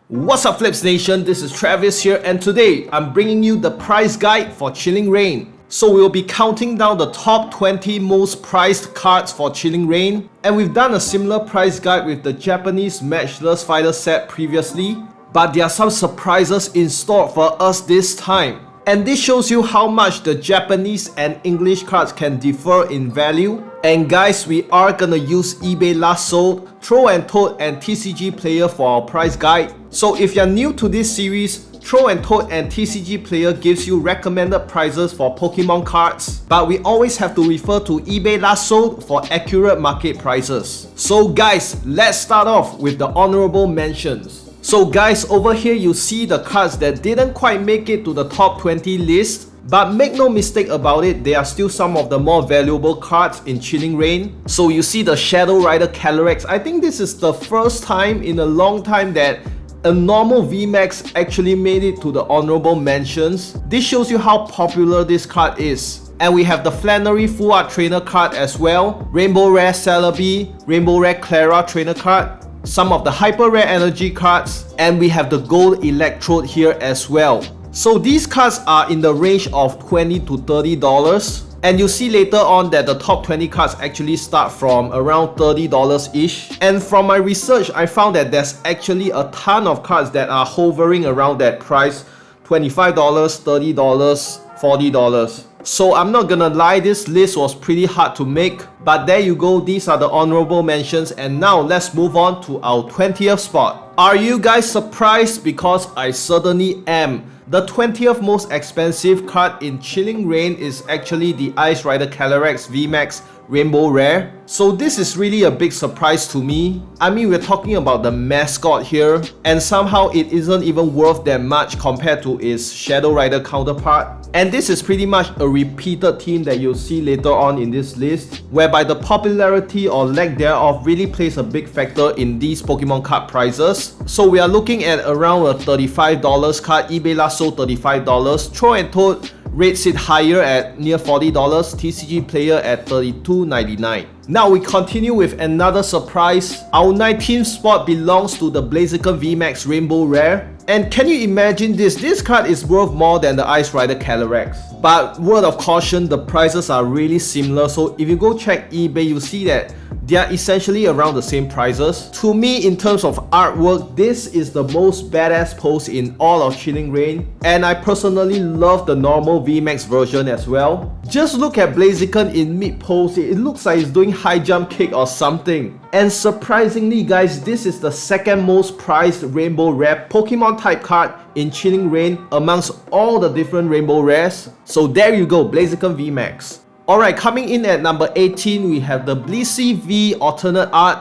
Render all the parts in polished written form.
What's up Flips Nation, this is Travis here and today I'm bringing you the price guide for Chilling Reign. So we'll be counting down the top 20 most priced cards for Chilling Reign, and we've done a similar price guide with the Japanese Matchless Fighter set previously, but there are some surprises in store for us this time. And this shows you how much the Japanese and English cards can differ in value. And guys, we are gonna use eBay Last Sold, Toad and TCGPlayer for our price guide. So if you're new to this series, Toad and TCGPlayer gives you recommended prices for Pokemon cards, but we always have to refer to eBay Last Sold for accurate market prices. So guys, let's start off with the honorable mentions. So guys, over here you see the cards that didn't quite make it to the top 20 list, but make no mistake about it, they are still some of the more valuable cards in Chilling Reign. So you see the Shadow Rider CALYREX. I think this is the first time in a long time that a normal VMAX actually made it to the honorable mentions. This shows you how popular this card is. And we have the Flannery Full Art Trainer card as well, Rainbow Rare Celebi, Rainbow Rare KLARA Trainer card, some of the Hyper Rare Energy cards, and we have the Gold Electrode here as well. So these cards are in the range of $20 to $30, and you'll see later on that the top 20 cards actually start from around $30-ish. And from my research, I found that there's actually a ton of cards that are hovering around that price, $25, $30, $40. So I'm not gonna lie, this list was pretty hard to make, but there you go, these are the honorable mentions. And now let's move on to our 20th spot. Are you guys surprised? Because I certainly am. The 20th most expensive card in Chilling Reign is actually the Ice Rider CALYREX VMAX Rainbow Rare. So this is really a big surprise to me. I mean, we're talking about the mascot here, and somehow it isn't even worth that much compared to its Shadow Rider counterpart. And this is pretty much a repeated theme that you'll see later on in this list, whereby the popularity or lack thereof really plays a big factor in these Pokemon card prices. So we are looking at around a $35 card, eBay Last Sold $35, Toad rates it higher at near $40, TCGPlayer at $32.99. Now we continue with another surprise. Our 19th spot belongs to the Blaziken VMAX Rainbow Rare. And can you imagine this? This card is worth more than the Ice Rider CALYREX. But word of caution, the prices are really similar. So if you go check eBay, you see that they are essentially around the same prices. To me, in terms of artwork, this is the most badass pose in all of Chilling Reign. And I personally love the normal VMAX version as well. Just look at Blaziken in mid pose. It looks like it's doing high jump kick or something. And surprisingly guys, this is the second most priced Rainbow Rare Pokemon type card in Chilling Reign amongst all the different Rainbow Rares. So there you go, Blaziken VMAX. Alright, coming in at number 18, we have the BLISSEY V alternate art.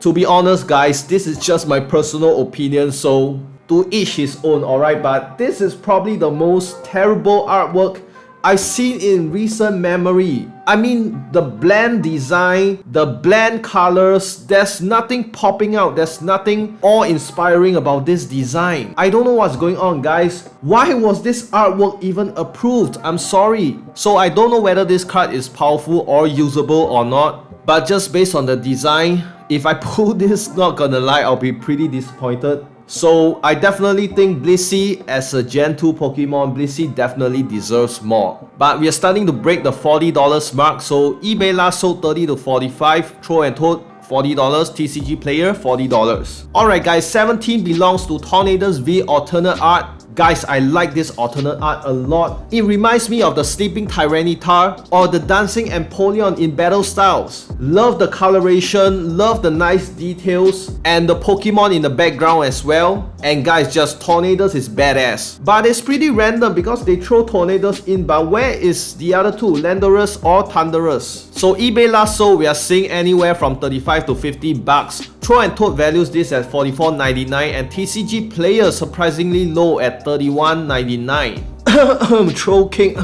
To be honest guys, this is just my personal opinion, so to each his own, alright? But this is probably the most terrible artwork I've seen in recent memory. I mean, the bland design, the bland colors, there's nothing popping out, there's nothing awe-inspiring about this design. I don't know what's going on guys. Why was this artwork even approved? I'm sorry. So I don't know whether this card is powerful or usable or not, but just based on the design, if I pull this, not gonna lie, I'll be pretty disappointed. So I definitely think BLISSEY as a Gen 2 Pokemon, BLISSEY definitely deserves more. But we are starting to break the $40 mark, so eBay Last Sold $30 to $45, Toad $40, TCGPlayer $40. Alright guys, 17 belongs to TORNADUS V alternate art. Guys, I like this alternate art a lot. It reminds me of the Sleeping Tyranitar or the Dancing Empoleon in battle styles. Love the coloration, love the nice details, and the Pokemon in the background as well. And guys, just TORNADUS is badass. But it's pretty random because they throw TORNADUS in, but where is the other two, Landorus or Thundurus? So eBay Last Sold, we are seeing anywhere from $35 to $50. Toad values this at $44.99 and TCGPlayer surprisingly low at $31.99. Troll King.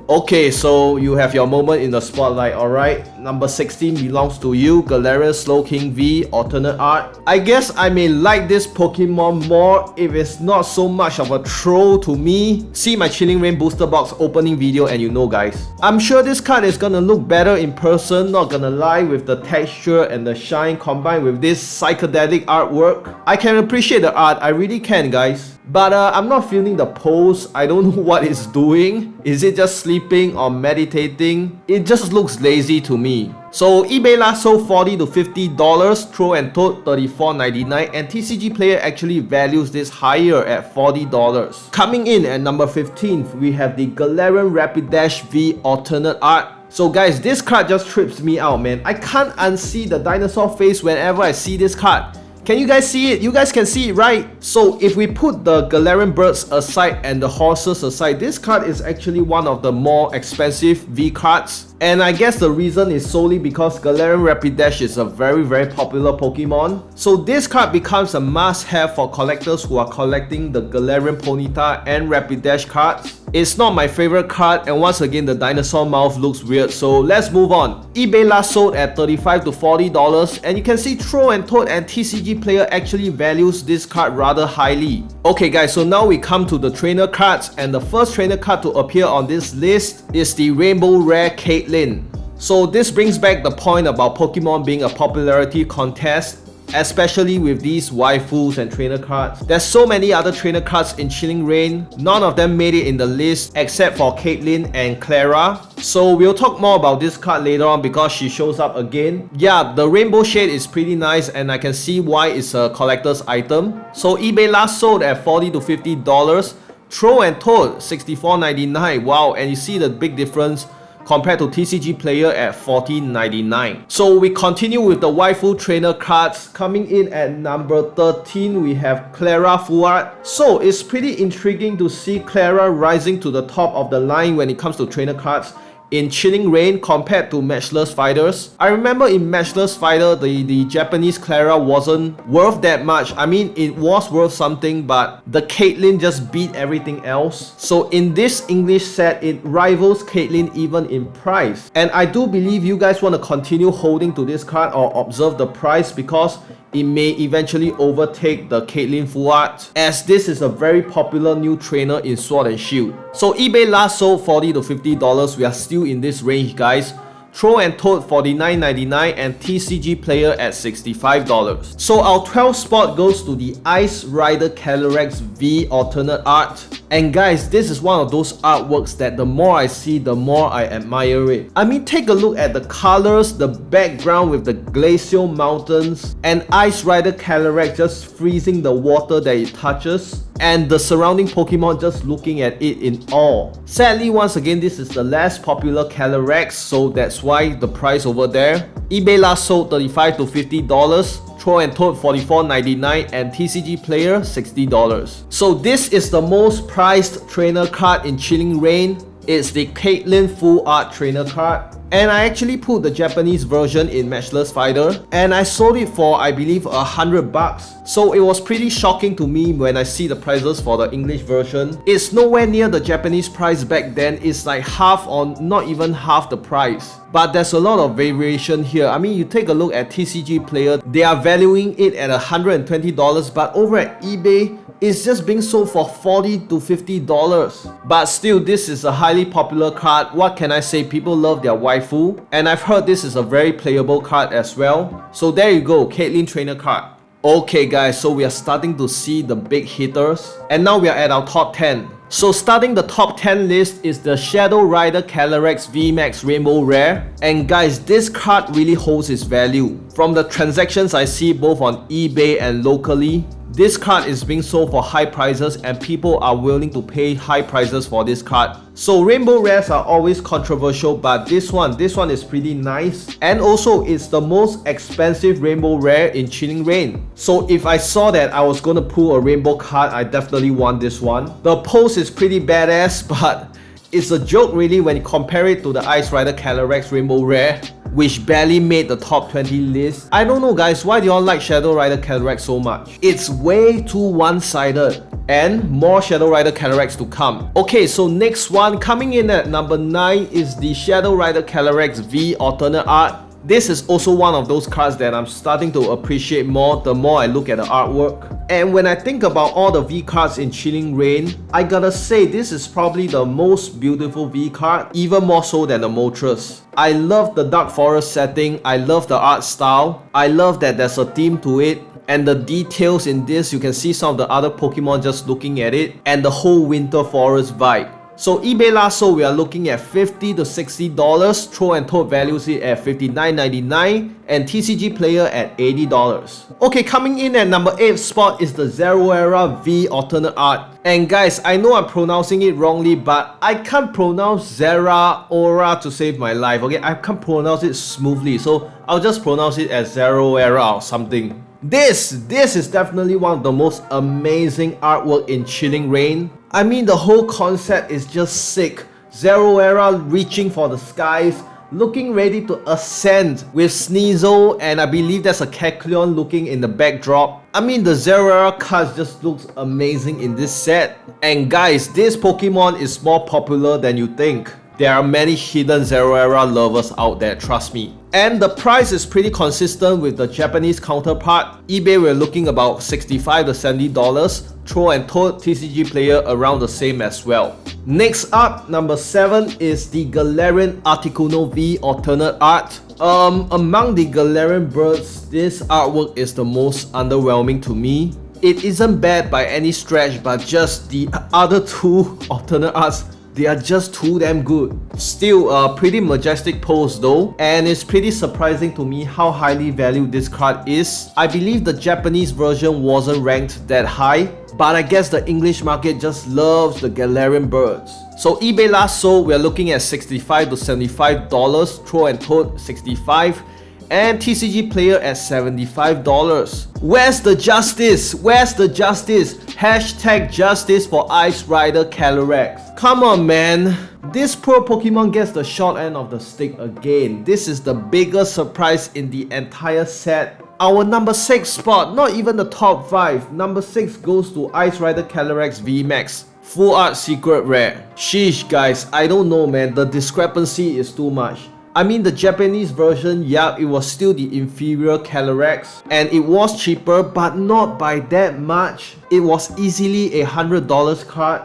Okay, so you have your moment in the spotlight, alright? number 16 belongs to you, Galarian Slowking V alternate art. I guess I may like this Pokemon more if it's not so much of a troll to me. See my Chilling Reign booster box opening video and you know guys. I'm sure this card is gonna look better in person, not gonna lie, with the texture and the shine combined with this psychedelic artwork. I can appreciate the art, I really can guys. But I'm not feeling the pose. I don't know what it's doing. Is it just sleeping or meditating? It just looks lazy to me. So eBay last sold $40 to $50, Throw and Toad $34.99, and TCGPlayer actually values this higher at $40. Coming in at number 15, we have the Galarian Rapidash V alternate art. So guys, this card just trips me out, man. I can't unsee the dinosaur face whenever I see this card. Can you guys see it? You guys can see it, right? So if we put the Galarian birds aside and the horses aside, this card is actually one of the more expensive V cards. And I guess the reason is solely because Galarian Rapidash is a very popular Pokemon. So this card becomes a must-have for collectors who are collecting the Galarian Ponyta and Rapidash cards. It's not my favorite card, and once again the dinosaur mouth looks weird, so let's move on. eBay last sold at $35 to $40, and you can see Throw and Toad and TCGPlayer actually values this card rather highly. Okay guys, so now we come to the trainer cards, and the first trainer card to appear on this list is the Rainbow Rare Caitlyn. So this brings back the point about Pokemon being a popularity contest, especially with these waifus and trainer cards. There's so many other trainer cards in Chilling Reign. None of them made it in the list except for Caitlyn and KLARA. So we'll talk more about this card later on because she shows up again. Yeah, the rainbow shade is pretty nice and I can see why it's a collector's item. So eBay last sold at $40 to $50. Throw and Toad $64.99. Wow, and you see the big difference compared to TCGPlayer at $14.99. So we continue with the waifu trainer cards. Coming in at number 13, we have KLARA Full Art. So it's pretty intriguing to see KLARA rising to the top of the line when it comes to trainer cards in Chilling Reign compared to Matchless Fighters. I remember in Matchless Fighter, the Japanese KLARA wasn't worth that much. I mean, it was worth something, but the Caitlyn just beat everything else. So in this English set, it rivals Caitlyn even in price. And I do believe you guys want to continue holding to this card or observe the price because it may eventually overtake the Caitlyn Full Art, as this is a very popular new trainer in Sword and Shield. So eBay last sold $40 to $50. We are still in this range guys. Throw and Toad $49.99 and TCGPlayer at $65. So our 12th spot goes to the Ice Rider CALYREX V alternate art. And guys, this is one of those artworks that the more I see, the more I admire it. I mean, take a look at the colors, the background with the glacial mountains, and Ice Rider CALYREX just freezing the water that it touches, and the surrounding Pokemon just looking at it in awe. Sadly, once again, this is the less popular CALYREX, so that's why the price over there. eBay last sold $35 to $50. Throw and Toad $44.99 and TCGPlayer $60. So this is the most priced trainer card in Chilling Reign. It's the Caitlyn Full Art trainer card. And I actually put the Japanese version in Matchless Fighter and I sold it for I believe $100. So it was pretty shocking to me when I see the prices for the English version. It's nowhere near the Japanese price back then. It's like half or not even half the price. But there's a lot of variation here. I mean, you take a look at TCGPlayer, they are valuing it at $120, but over at eBay, it's just being sold for $40 to $50. But still, this is a highly popular card. What can I say? People love their waifu. And I've heard this is a very playable card as well. So there you go, Caitlyn trainer card. Okay guys, so we are starting to see the big hitters. And now we are at our top 10. So starting the top 10 list is the Shadow Rider CALYREX VMAX Rainbow Rare. And guys, this card really holds its value. From the transactions I see both on eBay and locally, this card is being sold for high prices and people are willing to pay high prices for this card. So rainbow rares are always controversial, but this one is pretty nice. And also it's the most expensive rainbow rare in Chilling Reign. So if I saw that I was gonna pull a rainbow card, I definitely want this one. The pose is pretty badass, but it's a joke really when you compare it to the Ice Rider CALYREX Rainbow Rare, which barely made the top 20 list. I don't know guys, why do y'all like Shadow Rider CALYREX so much? It's way too one-sided. and more Shadow Rider CALYREX to come. Okay, so next one coming in at number 9 is the Shadow Rider CALYREX V alternate art. This is also one of those cards that I'm starting to appreciate more the more I look at the artwork. And when I think about all the V cards in Chilling Reign, I gotta say this is probably the most beautiful V card, even more so than the MOLTRES. I love the Dark Forest setting, I love the art style, I love that there's a theme to it, and the details in this, you can see some of the other Pokemon just looking at it, and the whole Winter Forest vibe. So eBay last sold, we are looking at $50 to $60, Throw and Toad values it at $59.99, and TCGPlayer at $80. Okay, coming in at number 8 spot is the ZERAORA V alternate art. And guys, I know I'm pronouncing it wrongly, but I can't pronounce ZERAORA to save my life, okay? I can't pronounce it smoothly, so I'll just pronounce it as ZERAORA or something. This is definitely one of the most amazing artwork in Chilling Reign. I mean, the whole concept is just sick. ZERAORA reaching for the skies, looking ready to ascend with Sneasel, and I believe there's a Kecleon looking in the backdrop. I mean, the ZERAORA cards just looks amazing in this set. And guys, this Pokemon is more popular than you think. There are many hidden ZERAORA lovers out there, trust me. And the price is pretty consistent with the Japanese counterpart. eBay we're looking about $65 to $70. Throw and Toad TCGPlayer around the same as well. Next up, number 7 is the GALARIAN ARTICUNO V alternate art. Among the Galarian birds, this artwork is the most underwhelming to me. It isn't bad by any stretch, but just the other two alternate arts, they are just too damn good. Still a pretty majestic pose though, and it's pretty surprising to me how highly valued this card is. I believe the Japanese version wasn't ranked that high, but I guess the English market just loves the Galarian birds. So eBay last sold, we're looking at $65 to $75, Throw and Toad $65, and TCGPlayer at $75. Where's the justice? Where's the justice? Hashtag justice for Ice Rider CALYREX. Come on, man. This poor Pokemon gets the short end of the stick again. This is the biggest surprise in the entire set. Our number 6 spot, not even the top 5. Number 6 goes to Ice Rider CALYREX VMAX. Full art secret rare. Sheesh guys, I don't know man, the discrepancy is too much. I mean, the Japanese version, yeah, it was still the inferior CALYREX, and it was cheaper, but not by that much. It was easily a $100 card.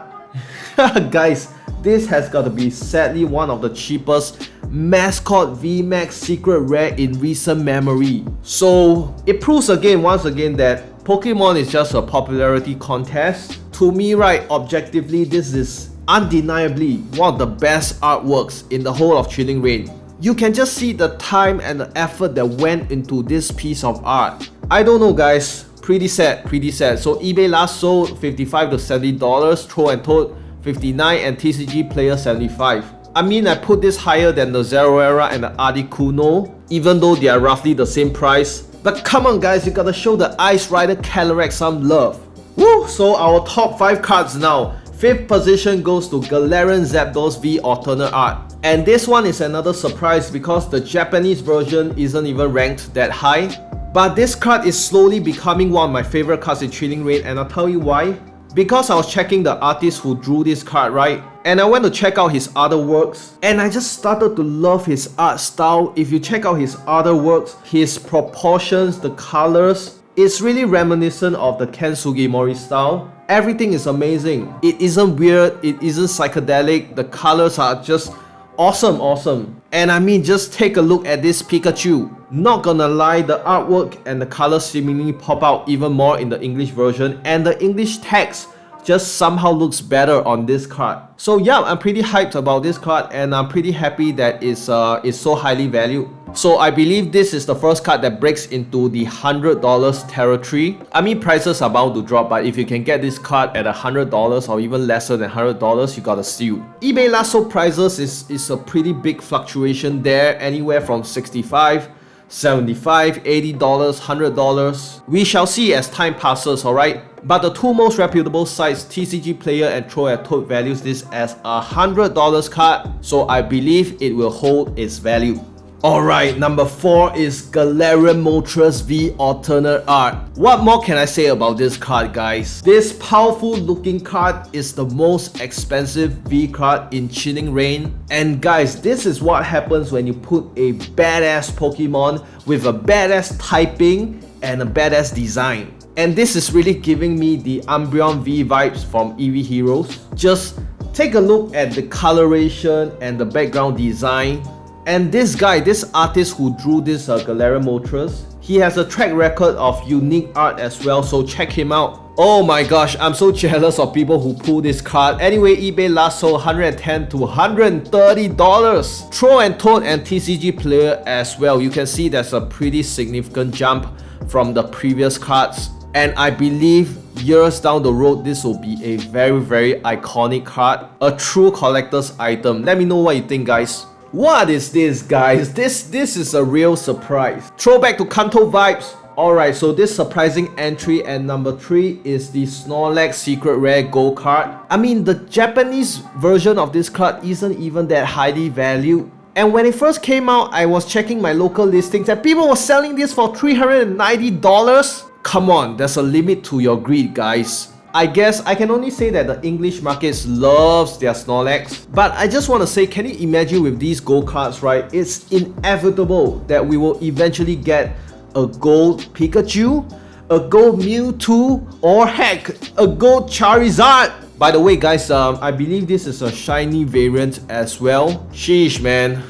Guys, this has got to be sadly one of the cheapest mascot VMAX secret rare in recent memory. So it proves once again that Pokemon is just a popularity contest. To me, right, objectively, this is undeniably one of the best artworks in the whole of Chilling Reign. You can just see the time and the effort that went into this piece of art. I don't know guys, pretty sad. So eBay last sold $55 to $70, Throw and Toad $59, and TCGPlayer $75. I mean, I put this higher than the ZERAORA and the Articuno, even though they are roughly the same price. But come on guys, you gotta show the Ice Rider CALYREX some love. Woo! So our top 5 cards now. 5th position goes to GALARIAN ZAPDOS V alternate art. And this one is another surprise because the Japanese version isn't even ranked that high. But this card is slowly becoming one of my favorite cards in Chilling Reign, and I'll tell you why. Because I was checking the artist who drew this card, right? And I went to check out his other works, and I just started to love his art style. If you check out his other works, his proportions, the colors, it's really reminiscent of the Ken Sugimori style. Everything is amazing. It isn't weird, it isn't psychedelic, the colors are just awesome. And I mean, just take a look at this Pikachu. Not gonna lie, the artwork and the colors seemingly pop out even more in the English version, and the English text just somehow looks better on this card. So yeah, I'm pretty hyped about this card, and I'm pretty happy that it's so highly valued. So I believe this is the first card that breaks into the $100 territory. I mean, prices are bound to drop, but if you can get this card at $100 or even lesser than $100, you gotta steal. eBay last sold prices is a pretty big fluctuation there, anywhere from $65, $75, $80, $100. We shall see as time passes, alright? But the two most reputable sites, TCGPlayer and Throw and Toad, values this as a $100 card, so I believe it will hold its value. Alright, number 4 is GALARIAN MOLTRES V Alternate Art. What more can I say about this card, guys? This powerful looking card is the most expensive V card in Chilling Reign. And guys, this is what happens when you put a badass Pokemon with a badass typing and a badass design. And this is really giving me the Umbreon V vibes from EV Heroes. Just take a look at the coloration and the background design. And this guy, this artist who drew this GALARIAN Moltres, he has a track record of unique art as well, so check him out. Oh my gosh, I'm so jealous of people who pull this card. Anyway, eBay last sold $110 to $130. Throw and Toad and TCGPlayer as well. You can see there's a pretty significant jump from the previous cards. And I believe years down the road, this will be a very iconic card. A true collector's item. Let me know what you think, guys. What is this, guys? This is a real surprise. Throwback to Kanto vibes. Alright, so this surprising entry at number 3 is the SNORLAX Secret Rare Gold card. I mean, the Japanese version of this card isn't even that highly valued. And when it first came out, I was checking my local listings and people were selling this for $390. Come on, there's a limit to your greed, guys. I guess I can only say that the English markets loves their Snorlax. But I just want to say, can you imagine with these gold cards, right? It's inevitable that we will eventually get a gold Pikachu, a gold Mewtwo, or heck, a gold Charizard. By the way, guys, I believe this is a shiny variant as well. Sheesh, man.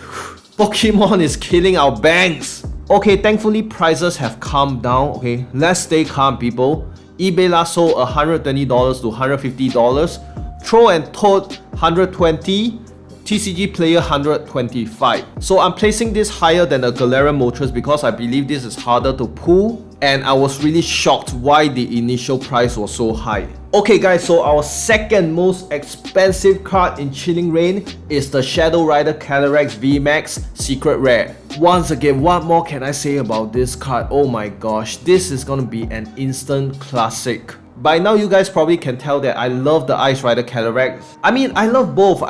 Pokemon is killing our banks. Okay, thankfully prices have calmed down. Okay, let's stay calm, people. eBay last sold $120 to $150. Throw and Toad $120. TCGPlayer $125. So I'm placing this higher than the GALARIAN Moltres because I believe this is harder to pull. And I was really shocked why the initial price was so high. Okay guys, so our second most expensive card in Chilling Reign is the Shadow Rider CALYREX VMAX Secret Rare. Once again, what more can I say about this card? Oh my gosh, this is gonna be an instant classic. By now you guys probably can tell that I love the Ice Rider CALYREX. I mean, I love both.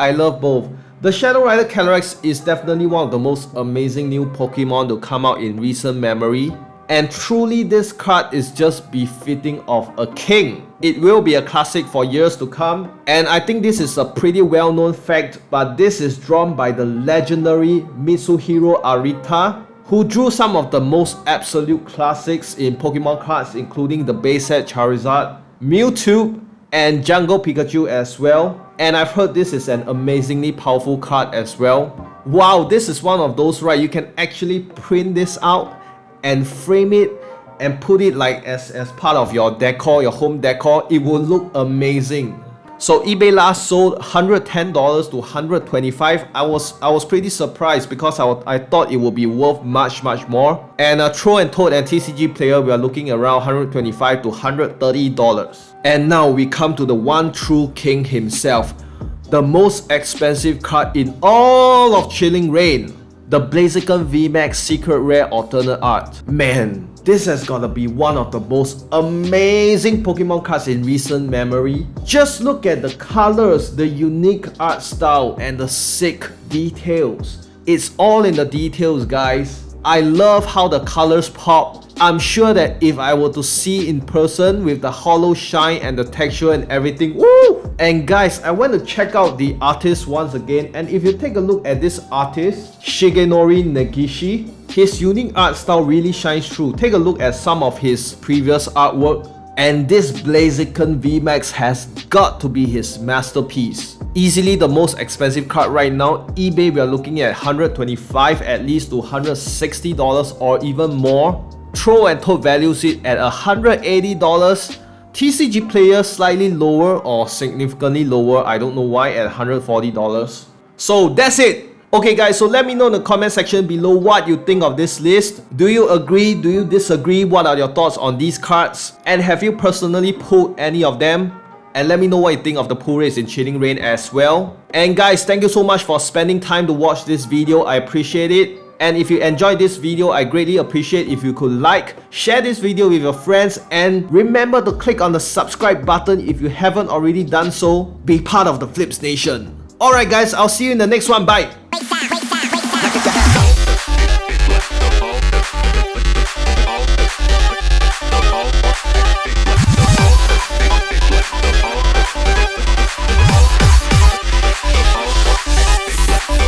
The Shadow Rider CALYREX is definitely one of the most amazing new Pokemon to come out in recent memory. And truly, this card is just befitting of a king. It will be a classic for years to come. And I think this is a pretty well-known fact, but this is drawn by the legendary Mitsuhiro Arita, who drew some of the most absolute classics in Pokemon cards, including the base set Charizard, Mewtwo, and Jungle Pikachu as well. And I've heard this is an amazingly powerful card as well. Wow, this is one of those, right? You can actually print this out and frame it and put it like as part of your decor, your home decor. It will look amazing. So eBay last sold $110 to $125. I was pretty surprised because I thought it would be worth much more. And Throw and Toad and TCGPlayer, we are looking around $125 to $130. And now we come to the one true king himself, the most expensive card in all of Chilling Reign, the Blaziken VMAX Secret Rare Alternate Art. Man, this has gotta be one of the most amazing Pokemon cards in recent memory. Just look at the colors, the unique art style, and the sick details. It's all in the details, guys. I love how the colors pop. I'm sure that if I were to see in person with the hollow shine and the texture and everything, woo! And guys, I want to check out the artist once again. And if you take a look at this artist, Shigenori Negishi, his unique art style really shines through. Take a look at some of his previous artwork. And this Blaziken VMAX has got to be his masterpiece. Easily the most expensive card right now. eBay, we are looking at $125 at least to $160 or even more. Throw and Toad values it at $180. TCGPlayer slightly lower or significantly lower, I don't know why, at $140. So that's it. Okay guys, so let me know in the comment section below what you think of this list. Do you agree? Do you disagree? What are your thoughts on these cards? And have you personally pulled any of them? And let me know what you think of the pull rates in Chilling Reign as well. And guys, thank you so much for spending time to watch this video. I appreciate it. And if you enjoyed this video, I greatly appreciate if you could like, share this video with your friends, and remember to click on the subscribe button if you haven't already done so. Be part of the Flips Nation. Alright guys, I'll see you in the next one. Bye!